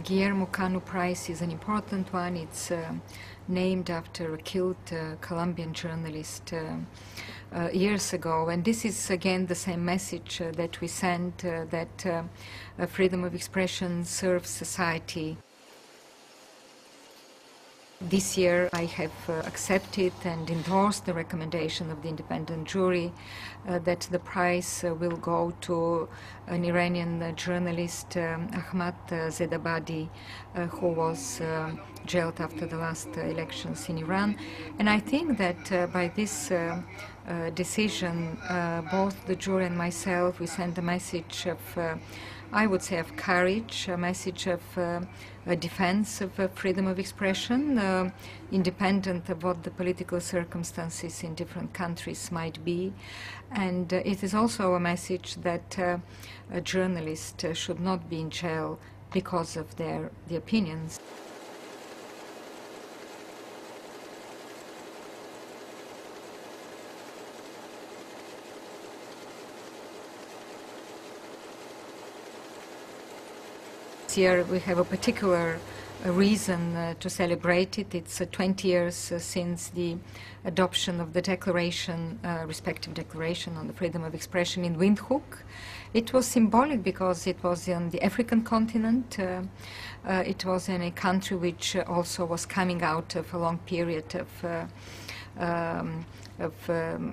Guillermo Cano Prize is an important one. It's named after a killed Colombian journalist years ago. And this is again the same message that we send, that freedom of expression serves society. This year I have accepted and endorsed the recommendation of the independent jury that the prize will go to an Iranian journalist, Ahmad Zeidabadi, who was jailed after the last elections in Iran. And I think that by this decision, both the jury and myself, we send a message of I would say of courage, a message of a defense of freedom of expression, independent of what the political circumstances in different countries might be. And it is also a message that a journalist should not be in jail because of the opinions. This year we have a particular reason to celebrate it. It's 20 years since the adoption of the declaration, respective declaration on the freedom of expression in Windhoek. It was symbolic because it was on the African continent. It was in a country which also was coming out of a long period of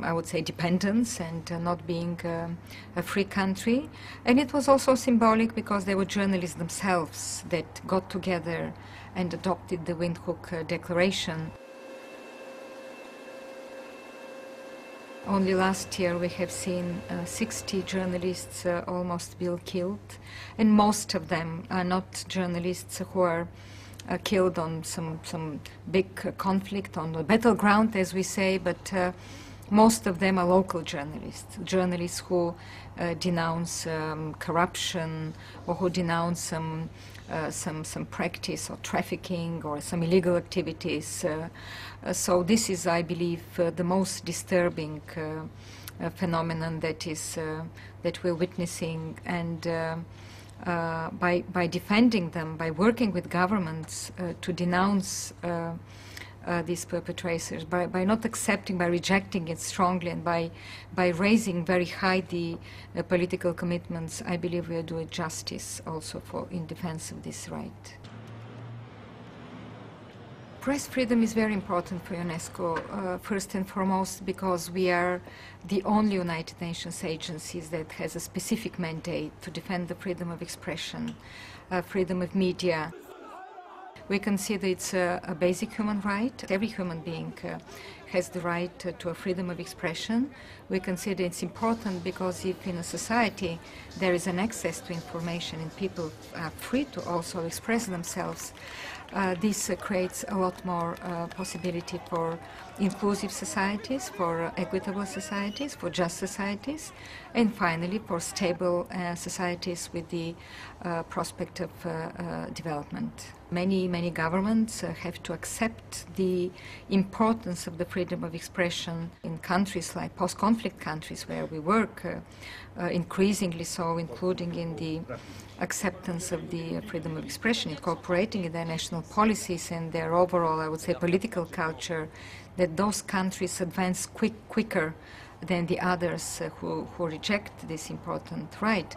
I would say, dependence and not being a free country. And it was also symbolic because they were journalists themselves that got together and adopted the Windhoek Declaration. Only last year we have seen 60 journalists almost be killed, and most of them are not journalists who are killed on some big conflict on the battleground, as we say, but most of them are local journalists who denounce corruption, or who denounce some practice or trafficking or some illegal activities. So this is, I believe, the most disturbing phenomenon that we're witnessing, and by defending them, by working with governments to denounce these perpetrators, by not accepting, by rejecting it strongly, and by raising very high the political commitments, I believe we are doing justice also in defense of this right. Press freedom is very important for UNESCO, first and foremost because we are the only United Nations agencies that has a specific mandate to defend the freedom of expression, freedom of media. We consider it's a basic human right. Every human being has the right to a freedom of expression. We consider it's important because if in a society there is an access to information and people are free to also express themselves, this creates a lot more possibility for inclusive societies, for equitable societies, for just societies, and finally for stable societies with the prospect of development. Many governments have to accept the importance of the freedom of expression in countries like post-conflict countries where we work, increasingly so, including in the acceptance of the freedom of expression, incorporating in their national policies and their overall, I would say, political culture, that those countries advance quicker than the others who reject this important right.